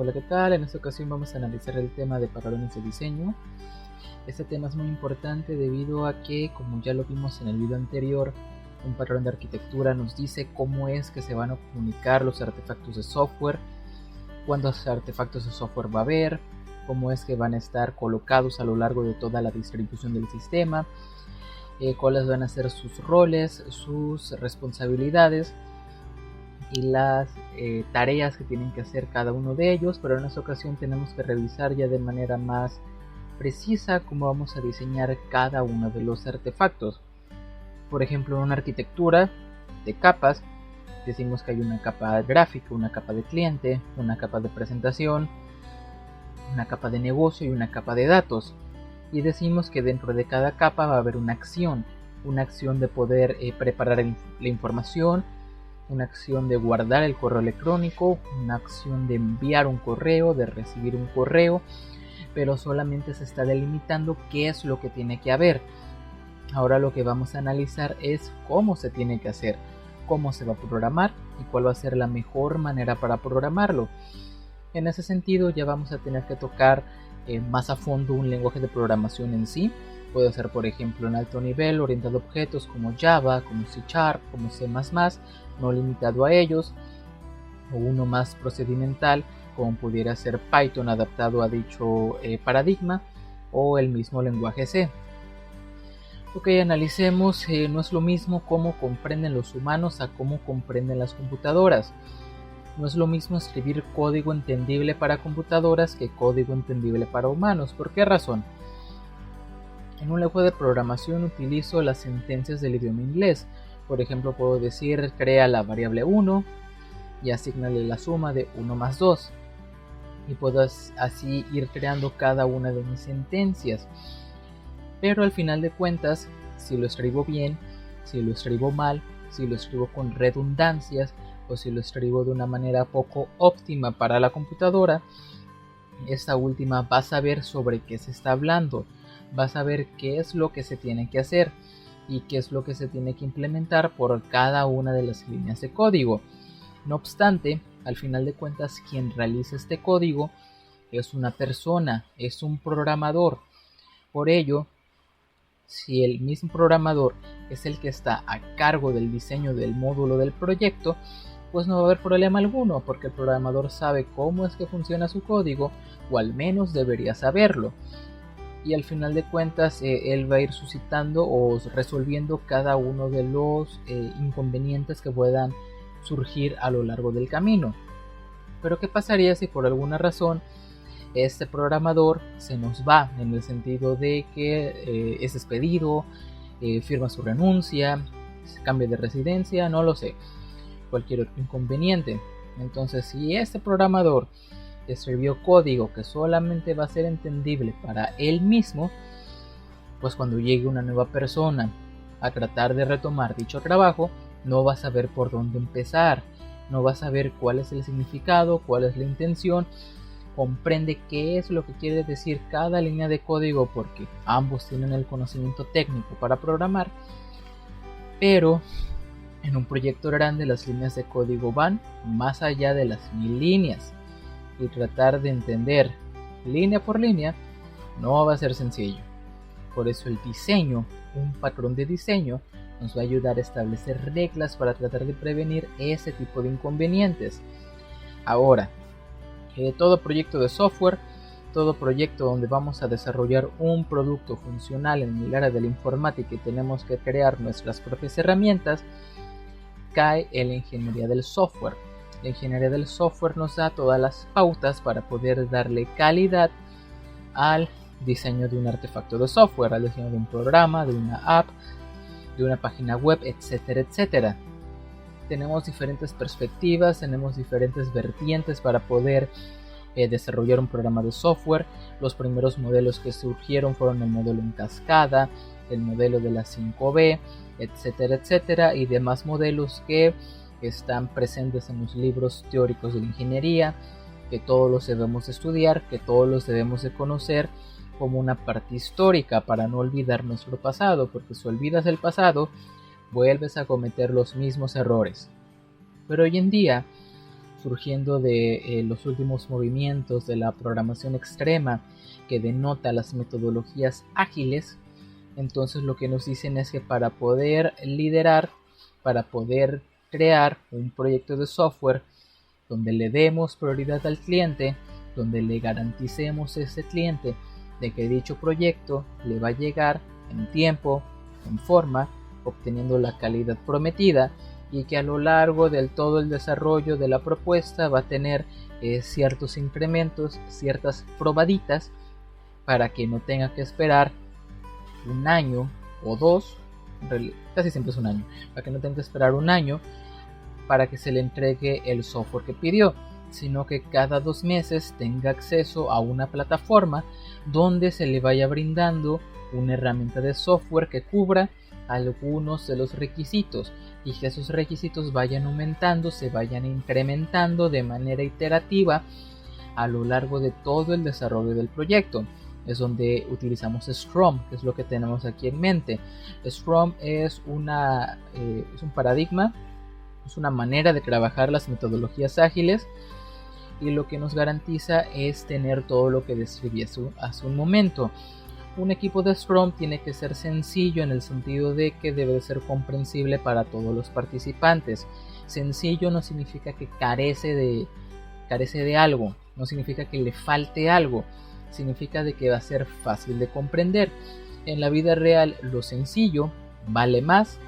Hola, ¿qué tal? En esta ocasión vamos a analizar el tema de patrones de diseño. Este tema es muy importante debido a que, como ya lo vimos en el video anterior, un patrón de arquitectura nos dice cómo es que se van a comunicar los artefactos de software, cuántos artefactos de software va a haber, cómo es que van a estar colocados a lo largo de toda la distribución del sistema, cuáles van a ser sus roles, sus responsabilidades y las tareas que tienen que hacer cada uno de ellos, pero en esta ocasión tenemos que revisar ya de manera más precisa cómo vamos a diseñar cada uno de los artefactos. Por ejemplo, en una arquitectura de capas, decimos que hay una capa gráfica, una capa de cliente, una capa de presentación, una capa de negocio y una capa de datos. Y decimos que dentro de cada capa va a haber una acción de poder preparar la información, una acción de guardar el correo electrónico, una acción de enviar un correo, de recibir un correo, pero solamente se está delimitando qué es lo que tiene que haber. Ahora lo que vamos a analizar es cómo se tiene que hacer, cómo se va a programar y cuál va a ser la mejor manera para programarlo. En ese sentido ya vamos a tener que tocar más a fondo un lenguaje de programación en sí. Puede ser, por ejemplo, en alto nivel orientado a objetos como Java, como C#, como C++, no limitado a ellos, o uno más procedimental como pudiera ser Python adaptado a dicho paradigma, o el mismo lenguaje C. Ok, analicemos, no es lo mismo cómo comprenden los humanos a cómo comprenden las computadoras. No es lo mismo escribir código entendible para computadoras que código entendible para humanos. ¿Por qué razón? En un lenguaje de programación utilizo las sentencias del idioma inglés. Por ejemplo, puedo decir crea la variable 1 y asignarle la suma de 1 más 2. Y puedo así ir creando cada una de mis sentencias. Pero al final de cuentas, si lo escribo bien, si lo escribo mal, si lo escribo con redundancias o si lo escribo de una manera poco óptima para la computadora, esta última va a saber sobre qué se está hablando, va a saber qué es lo que se tiene que hacer y qué es lo que se tiene que implementar por cada una de las líneas de código. No obstante, al final de cuentas, quien realiza este código es una persona, es un programador. Por ello, si el mismo programador es el que está a cargo del diseño del módulo del proyecto, pues no va a haber problema alguno, porque el programador sabe cómo es que funciona su código, o al menos debería saberlo. Y al final de cuentas él va a ir suscitando o resolviendo cada uno de los inconvenientes que puedan surgir a lo largo del camino. Pero ¿qué pasaría si por alguna razón este programador se nos va, en el sentido de que es despedido, firma su renuncia, se cambia de residencia, no lo sé, cualquier otro inconveniente? Entonces, si este programador escribió código que solamente va a ser entendible para él mismo, pues cuando llegue una nueva persona a tratar de retomar dicho trabajo, no va a saber por dónde empezar, no va a saber cuál es el significado, cuál es la intención, comprende qué es lo que quiere decir cada línea de código porque ambos tienen el conocimiento técnico para programar, pero en un proyecto grande las líneas de código van más allá de las 1000 líneas y tratar de entender línea por línea no va a ser sencillo. Por eso el diseño, un patrón de diseño, nos va a ayudar a establecer reglas para tratar de prevenir ese tipo de inconvenientes. Ahora, todo proyecto de software, todo proyecto donde vamos a desarrollar un producto funcional en el área de la informática y tenemos que crear nuestras propias herramientas, cae en la ingeniería del software. La ingeniería del software nos da todas las pautas para poder darle calidad al diseño de un artefacto de software, al diseño de un programa, de una app, de una página web, etcétera, etcétera. Tenemos diferentes perspectivas, tenemos diferentes vertientes para poder desarrollar un programa de software. Los primeros modelos que surgieron fueron el modelo en cascada, el modelo de la 5B, etcétera, etcétera, y demás modelos que están presentes en los libros teóricos de la ingeniería, que todos los debemos estudiar, que todos los debemos de conocer como una parte histórica para no olvidar nuestro pasado, porque si olvidas el pasado, vuelves a cometer los mismos errores. Pero hoy en día surgiendo de los últimos movimientos de la programación extrema que denota las metodologías ágiles. Entonces lo que nos dicen es que para poder liderar, para poder crear un proyecto de software donde le demos prioridad al cliente, donde le garanticemos a ese cliente de que dicho proyecto le va a llegar en tiempo, en forma, obteniendo la calidad prometida, y que a lo largo del todo el desarrollo de la propuesta va a tener ciertos incrementos, ciertas probaditas, para que no tenga que esperar un año o dos, casi siempre es un año, para que no tenga que esperar un año para que se le entregue el software que pidió, sino que cada 2 meses tenga acceso a una plataforma donde se le vaya brindando una herramienta de software que cubra algunos de los requisitos, y que esos requisitos vayan aumentando, se vayan incrementando de manera iterativa a lo largo de todo el desarrollo del proyecto. Es donde utilizamos Scrum, que es lo que tenemos aquí en mente. Scrum es un paradigma, es una manera de trabajar las metodologías ágiles, y lo que nos garantiza es tener todo lo que describí hace un momento. Un equipo de Scrum tiene que ser sencillo en el sentido de que debe ser comprensible para todos los participantes. Sencillo no significa que carece de algo, no significa que le falte algo, significa de que va a ser fácil de comprender. En la vida real lo sencillo vale más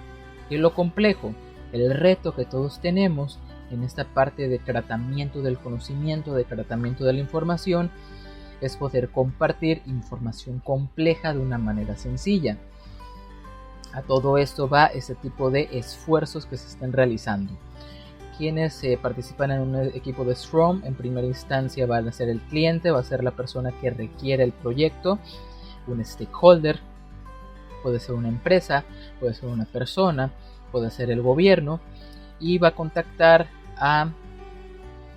que lo complejo. El reto que todos tenemos en esta parte de tratamiento del conocimiento, de tratamiento de la información, es poder compartir información compleja de una manera sencilla. A todo esto va ese tipo de esfuerzos que se están realizando. Quienes participan en un equipo de Scrum, en primera instancia van a ser el cliente, va a ser la persona que requiere el proyecto, un stakeholder, puede ser una empresa, puede ser una persona, puede ser el gobierno, y va a contactar a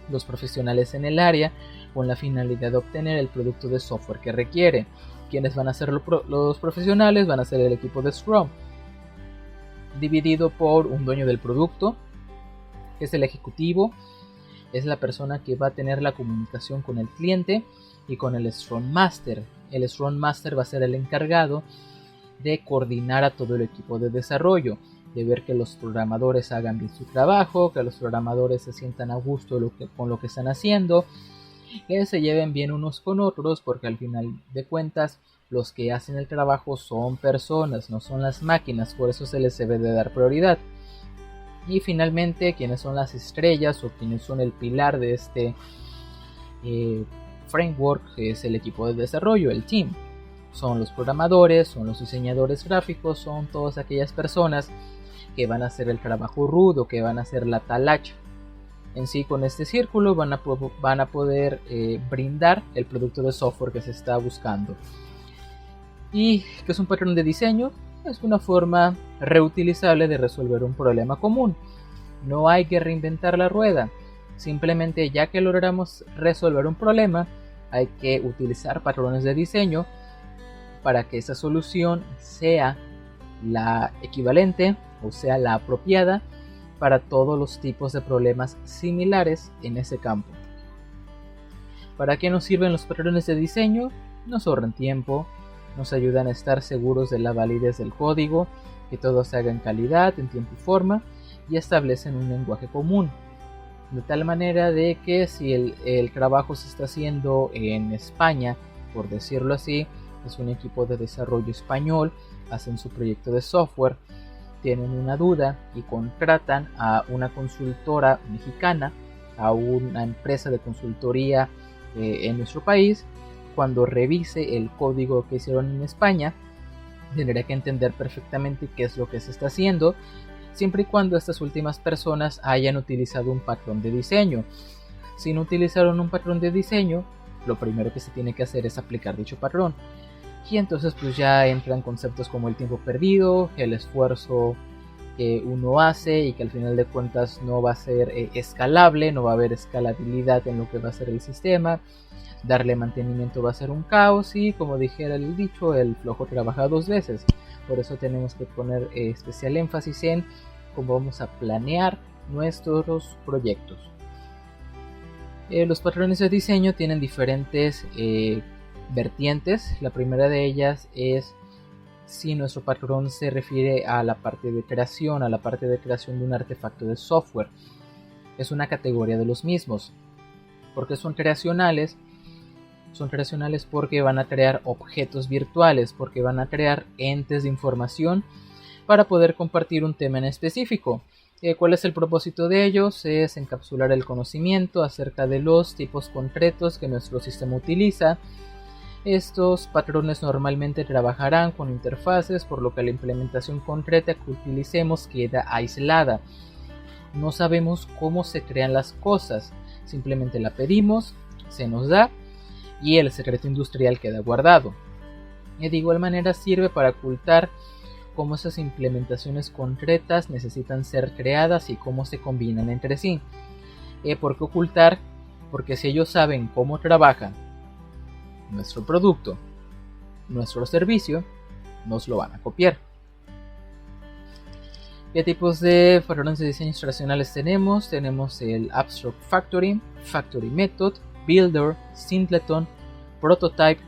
los profesionales en el área con la finalidad de obtener el producto de software que requiere. ¿Quiénes van a ser los profesionales? Van a ser el equipo de Scrum, dividido por un dueño del producto, que es el ejecutivo, es la persona que va a tener la comunicación con el cliente, y con el Scrum Master. El Scrum Master va a ser el encargado de coordinar a todo el equipo de desarrollo, de ver que los programadores hagan bien su trabajo, que los programadores se sientan a gusto con lo que están haciendo, que se lleven bien unos con otros, porque al final de cuentas los que hacen el trabajo son personas, no son las máquinas, por eso se les debe de dar prioridad. Y finalmente, quienes son las estrellas o quienes son el pilar de este framework, que es el equipo de desarrollo, el team. Son los programadores, son los diseñadores gráficos, son todas aquellas personas que van a hacer el trabajo rudo, que van a hacer la talacha. En sí, con este círculo van a poder brindar el producto de software que se está buscando. ¿Y qué es un patrón de diseño? Es una forma reutilizable de resolver un problema común. No hay que reinventar la rueda. Simplemente, ya que logramos resolver un problema, hay que utilizar patrones de diseño para que esa solución sea la equivalente o sea la apropiada para todos los tipos de problemas similares en ese campo. ¿Para qué nos sirven los patrones de diseño? Nos ahorran tiempo, nos ayudan a estar seguros de la validez del código, que todo se haga en calidad, en tiempo y forma, y establecen un lenguaje común. De tal manera de que si el trabajo se está haciendo en España, por decirlo así, es un equipo de desarrollo español, hacen su proyecto de software, tienen una duda y contratan a una consultora mexicana, a una empresa de consultoría en nuestro país. Cuando revise el código que hicieron en España, tendría que entender perfectamente qué es lo que se está haciendo, siempre y cuando estas últimas personas hayan utilizado un patrón de diseño. Si no utilizaron un patrón de diseño, lo primero que se tiene que hacer es aplicar dicho patrón. Y entonces pues ya entran conceptos como el tiempo perdido, el esfuerzo que uno hace y que al final de cuentas no va a ser escalable, no va a haber escalabilidad en lo que va a ser el sistema, darle mantenimiento va a ser un caos y, como dijera el dicho, el flojo trabaja 2 veces. Por eso tenemos que poner especial énfasis en cómo vamos a planear nuestros proyectos. Los patrones de diseño tienen diferentes vertientes. La primera de ellas es si nuestro patrón se refiere a la parte de creación, de un artefacto de software. Es una categoría de los mismos. ¿Por qué son creacionales? Son creacionales porque van a crear objetos virtuales, porque van a crear entes de información para poder compartir un tema en específico. ¿Cuál es el propósito de ellos? Es encapsular el conocimiento acerca de los tipos concretos que nuestro sistema utiliza. Estos patrones normalmente trabajarán con interfaces, por lo que la implementación concreta que utilicemos queda aislada. No sabemos cómo se crean las cosas, simplemente la pedimos, se nos da y el secreto industrial queda guardado. Y de igual manera sirve para ocultar cómo esas implementaciones concretas necesitan ser creadas y cómo se combinan entre sí. ¿Por qué ocultar? Porque si ellos saben cómo trabaja nuestro producto, nuestro servicio, nos lo van a copiar. ¿Qué tipos de patrones de diseño tradicionales tenemos? Tenemos el Abstract Factory, Factory Method, Builder, Simpleton, Prototype.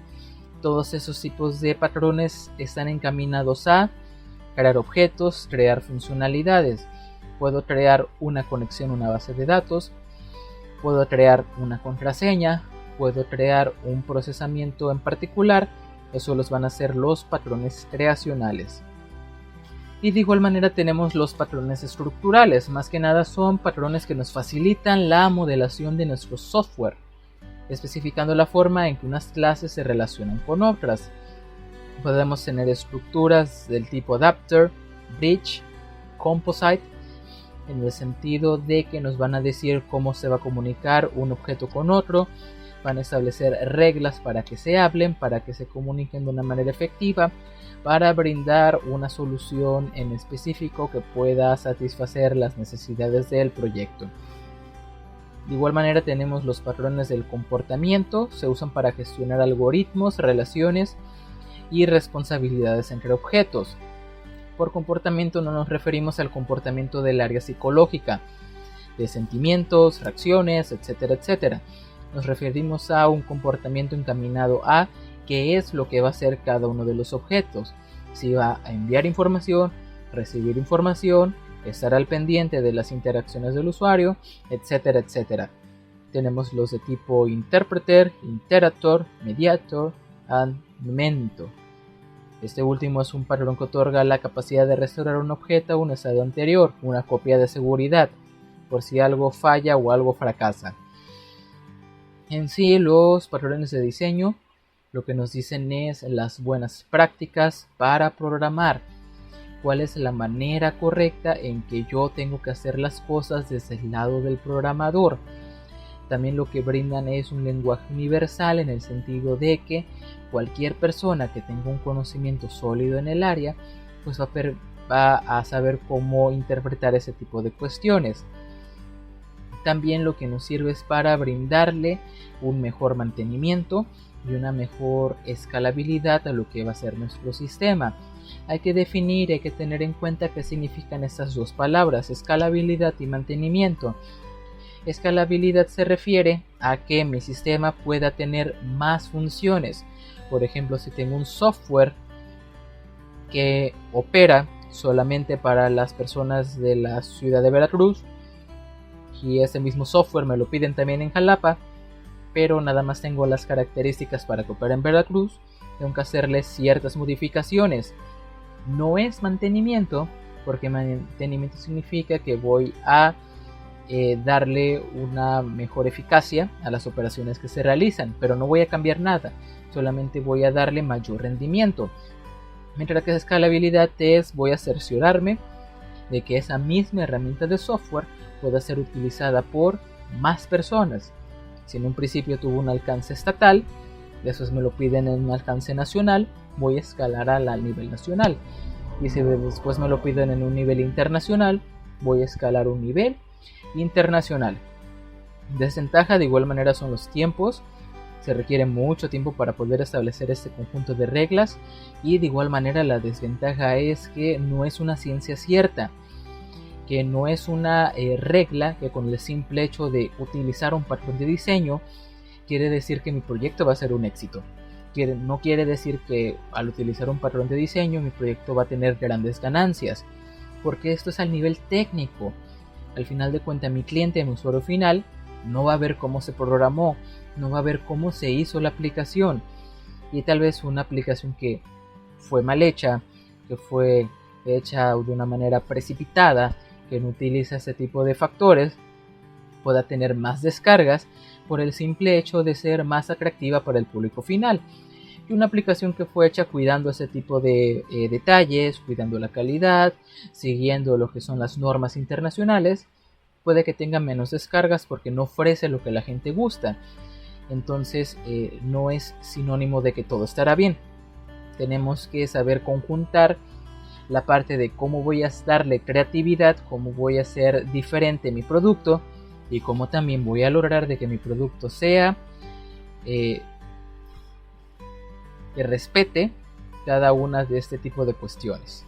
Todos esos tipos de patrones están encaminados a crear objetos, crear funcionalidades. Puedo crear una conexión a una base de datos, puedo crear una contraseña, puedo crear un procesamiento en particular. Eso los van a ser los patrones creacionales. Y de igual manera tenemos los patrones estructurales. Más que nada son patrones que nos facilitan la modelación de nuestro software, especificando la forma en que unas clases se relacionan con otras. Podemos tener estructuras del tipo adapter, bridge, composite, en el sentido de que nos van a decir cómo se va a comunicar un objeto con otro, van a establecer reglas para que se hablen, para que se comuniquen de una manera efectiva, para brindar una solución en específico que pueda satisfacer las necesidades del proyecto. De igual manera tenemos los patrones del comportamiento, se usan para gestionar algoritmos, relaciones y responsabilidades entre objetos. Por comportamiento no nos referimos al comportamiento del área psicológica, de sentimientos, reacciones, etcétera, etcétera. Nos referimos a un comportamiento encaminado a qué es lo que va a hacer cada uno de los objetos. Si va a enviar información, recibir información, estar al pendiente de las interacciones del usuario, etcétera, etcétera. Tenemos los de tipo interpreter, interactor, mediator and memento. Este último es un patrón que otorga la capacidad de restaurar un objeto a un estado anterior, una copia de seguridad, por si algo falla o algo fracasa. En sí, los patrones de diseño lo que nos dicen es las buenas prácticas para programar. Cuál es la manera correcta en que yo tengo que hacer las cosas desde el lado del programador. También lo que brindan es un lenguaje universal en el sentido de que cualquier persona que tenga un conocimiento sólido en el área pues va a saber cómo interpretar ese tipo de cuestiones. También lo que nos sirve es para brindarle un mejor mantenimiento y una mejor escalabilidad a lo que va a ser nuestro sistema. Hay que definir, hay que tener en cuenta qué significan estas dos palabras, escalabilidad y mantenimiento. Escalabilidad se refiere a que mi sistema pueda tener más funciones. Por ejemplo, si tengo un software que opera solamente para las personas de la ciudad de Veracruz y ese mismo software me lo piden también en Jalapa, pero nada más tengo las características para que opere en Veracruz, tengo que hacerle ciertas modificaciones. No es mantenimiento, porque mantenimiento significa que voy a darle una mejor eficacia a las operaciones que se realizan, pero no voy a cambiar nada, solamente voy a darle mayor rendimiento. Mientras que escalabilidad voy a cerciorarme de que esa misma herramienta de software pueda ser utilizada por más personas. Si en un principio tuvo un alcance estatal, después me lo piden en un alcance nacional, voy a escalar al nivel nacional. Y si después me lo piden en un nivel internacional, voy a escalar un nivel internacional. Desventaja de igual manera son los tiempos. Se requiere mucho tiempo para poder establecer este conjunto de reglas, y de igual manera la desventaja es que no es una ciencia cierta. que no es una regla que con el simple hecho de utilizar un patrón de diseño quiere decir que mi proyecto va a ser un éxito. No quiere decir que al utilizar un patrón de diseño mi proyecto va a tener grandes ganancias, porque esto es al nivel técnico. Al final de cuentas, mi cliente, mi usuario final, no va a ver cómo se programó, no va a ver cómo se hizo la aplicación, y tal vez una aplicación que fue mal hecha, que fue hecha de una manera precipitada, que no utiliza ese tipo de factores, pueda tener más descargas por el simple hecho de ser más atractiva para el público final. Y una aplicación que fue hecha cuidando ese tipo de detalles, cuidando la calidad, siguiendo lo que son las normas internacionales, puede que tenga menos descargas porque no ofrece lo que la gente gusta. Entonces no es sinónimo de que todo estará bien. Tenemos que saber conjuntar la parte de cómo voy a darle creatividad, cómo voy a hacer diferente mi producto y cómo también voy a lograr de que mi producto sea que respete cada una de este tipo de cuestiones.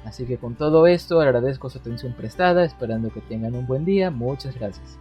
Así que con todo esto agradezco su atención prestada, esperando que tengan un buen día. Muchas gracias.